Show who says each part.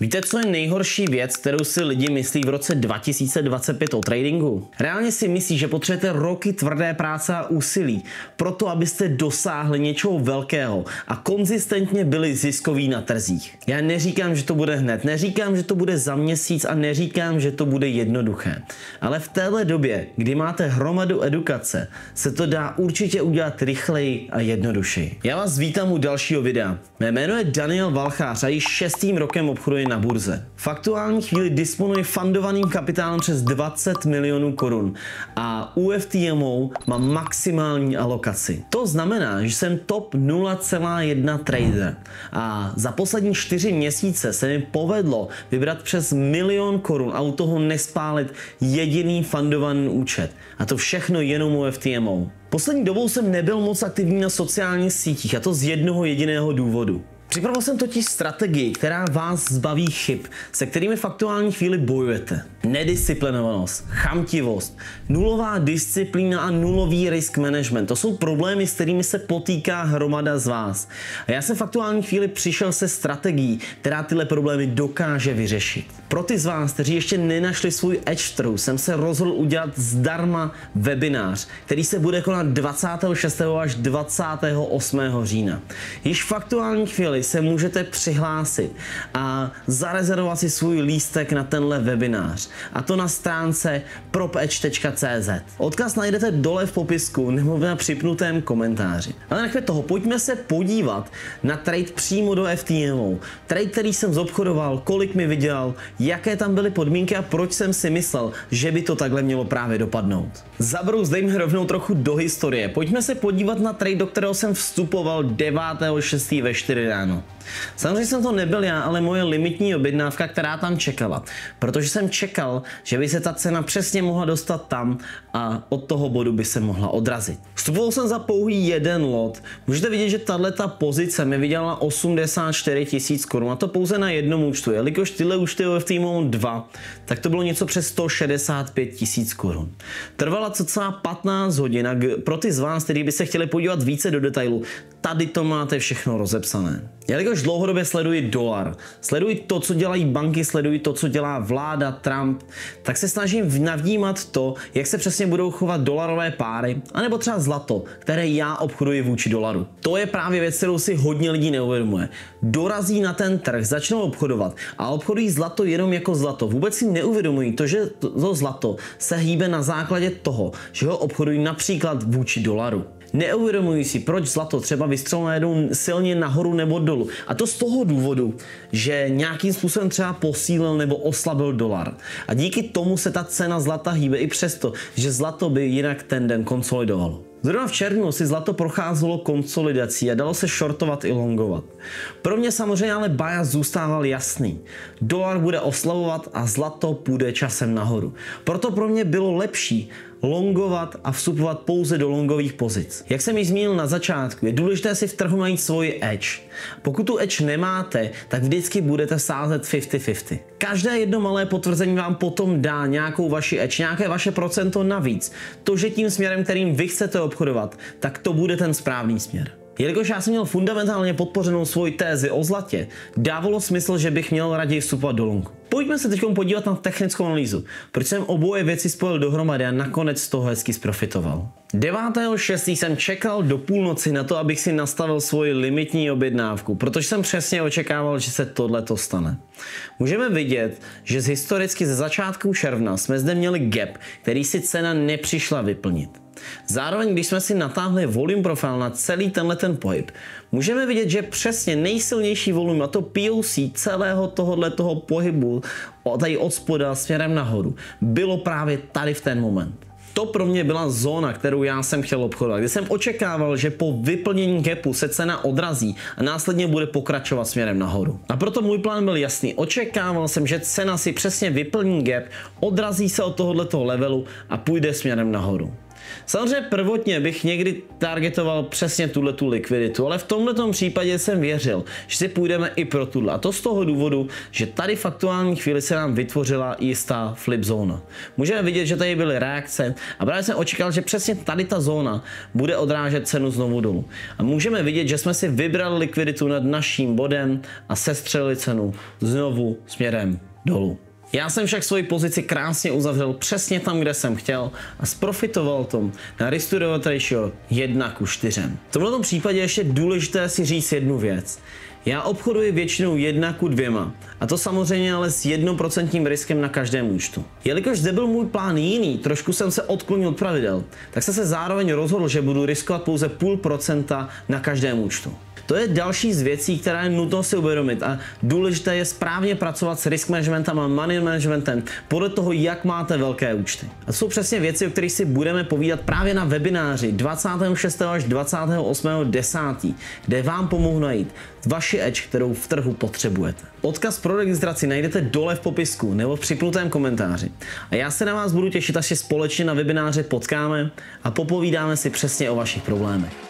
Speaker 1: Víte, co je nejhorší věc, kterou si lidi myslí v roce 2025 o tradingu? Reálně si myslí, že potřebujete roky tvrdé práce a úsilí proto, abyste dosáhli něčeho velkého a konzistentně byli ziskoví na trzích. Já neříkám, že to bude hned, neříkám, že to bude za měsíc a neříkám, že to bude jednoduché. Ale v téhle době, kdy máte hromadu edukace, se to dá určitě udělat rychleji a jednodušeji. Já vás vítám u dalšího videa. Mé jméno je Daniel Valchář a již 6. rokem obchoduji na burze. V aktuální chvíli disponuji fundovaným kapitálem přes 20 milionů korun a u FTMO mám maximální alokaci. To znamená, že jsem top 0,1 trader a za poslední 4 měsíce se mi povedlo vybrat přes 1 milion korun a u toho nespálit jediný fundovaný účet. A to všechno jenom u FTMO. Poslední dobou jsem nebyl moc aktivní na sociálních sítích a to z jednoho jediného důvodu. Připravil jsem totiž strategii, která vás zbaví chyb, se kterými v aktuální chvíli bojujete. Nedisciplinovanost, chamtivost, nulová disciplína a nulový risk management. To jsou problémy, s kterými se potýká hromada z vás. A já jsem v aktuální chvíli přišel se strategií, která tyhle problémy dokáže vyřešit. Pro ty z vás, kteří ještě nenašli svůj edge v trhu, jsem se rozhodl udělat zdarma webinář, který se bude konat 26. až 28. října. Již v aktuální chvíli se můžete přihlásit a zarezervovat si svůj lístek na tenhle webinář. A to na stránce propedge.cz. Odkaz najdete dole v popisku nebo na připnutém komentáři. Ale nechme toho, pojďme se podívat na trade přímo do FTMO. Trade, který jsem zobchodoval, kolik mi vydělal, jaké tam byly podmínky a proč jsem si myslel, že by to takhle mělo právě dopadnout. Zabrouzdejme rovnou trochu do historie. Pojďme se podívat na trade, do kterého jsem vstupoval 9.6. ve 4 ráno. Samozřejmě jsem to nebyl já, ale moje limitní objednávka, která tam čekala. Protože jsem čekal, že by se ta cena přesně mohla dostat tam a od toho bodu by se mohla odrazit. Vstupoval jsem za pouhý jeden lot. Můžete vidět, že tato pozice mi vydělala 84 000 korun a to pouze na jednom účtu. Jelikož tyhle účty v FTMO 2, tak to bylo něco přes 165 000 korun. Trvala cca 15 hodin a pro ty z vás, kteří by se chtěli podívat více do detailu, tady to máte všechno rozepsané. Jelikož dlouhodobě sleduji dolar, sleduji to, co dělají banky, sleduji to, co dělá vláda, Trump, tak se snažím navnímat to, jak se přesně budou chovat dolarové páry, anebo třeba zlato, které já obchoduji vůči dolaru. To je právě věc, kterou si hodně lidí neuvědomuje. Dorazí na ten trh, začnou obchodovat a obchodují zlato jenom jako zlato. Vůbec si neuvědomují to, že to zlato se hýbe na základě toho, že ho obchodují například vůči dolaru. Neuvědomují si, proč zlato třeba vystřelilo najednou silně nahoru nebo dolů. A to z toho důvodu, že nějakým způsobem třeba posílil nebo oslabil dolar. A díky tomu se ta cena zlata hýbe i přesto, že zlato by jinak ten den konsolidovalo. Zrovna v červnu si zlato procházelo konsolidací a dalo se shortovat i longovat. Pro mě samozřejmě ale bias zůstával jasný. Dolar bude oslabovat a zlato půjde časem nahoru. Proto pro mě bylo lepší longovat a vstupovat pouze do longových pozic. Jak jsem již zmínil na začátku, je důležité si v trhu najít svoji edge. Pokud tu edge nemáte, tak vždycky budete sázet 50-50. Každé jedno malé potvrzení vám potom dá nějakou vaši edge, nějaké vaše procento navíc. To, že tím směrem, kterým vy chcete obchodovat, tak to bude ten správný směr. Jelikož já jsem měl fundamentálně podpořenou svoji tézi o zlatě, dávalo smysl, že bych měl raději vstupovat do longu. Pojďme se teď podívat na technickou analýzu, proč jsem oboje věci spojil dohromady a nakonec z toho hezky zprofitoval. 9.6. jsem čekal do půlnoci na to, abych si nastavil svoji limitní objednávku, protože jsem přesně očekával, že se tohleto stane. Můžeme vidět, že historicky ze začátku června jsme zde měli gap, který si cena nepřišla vyplnit. Zároveň, když jsme si natáhli volume profil na celý ten pohyb, můžeme vidět, že přesně nejsilnější volume, a to POC celého tohoto pohybu, tady od spoda směrem nahoru, bylo právě tady v ten moment. To pro mě byla zóna, kterou já jsem chtěl obchodovat, kde jsem očekával, že po vyplnění gapu se cena odrazí a následně bude pokračovat směrem nahoru. A proto můj plán byl jasný. Očekával jsem, že cena si přesně vyplní gap, odrazí se od tohoto levelu a půjde směrem nahoru. Samozřejmě prvotně bych někdy targetoval přesně tu likviditu, ale v tomto případě jsem věřil, že si půjdeme i pro tuhle. A to z toho důvodu, že tady v aktuální chvíli se nám vytvořila jistá flip zóna. Můžeme vidět, že tady byly reakce a právě jsem očekal, že přesně tady ta zóna bude odrážet cenu znovu dolů. A můžeme vidět, že jsme si vybrali likviditu nad naším bodem a sestřelili cenu znovu směrem dolů. Já jsem však svoji pozici krásně uzavřel přesně tam, kde jsem chtěl a zprofitoval tom na risk to reward ratio 1:4. V tomto případě ještě důležité si říct jednu věc. Já obchoduji většinou 1:2 a to samozřejmě ale s 1% riskem na každém účtu. Jelikož zde byl můj plán jiný, trošku jsem se odklonil od pravidel, tak jsem se zároveň rozhodl, že budu riskovat pouze 0,5% na každém účtu. To je další z věcí, která je nutno si uvědomit a důležité je správně pracovat s risk managementem a money managementem podle toho, jak máte velké účty. A to jsou přesně věci, o kterých si budeme povídat právě na webináři 26. až 28.10., kde vám pomohu najít vaši edge, kterou v trhu potřebujete. Odkaz pro registraci najdete dole v popisku nebo v připnutém komentáři. A já se na vás budu těšit, až se společně na webináři potkáme a popovídáme si přesně o vašich problémech.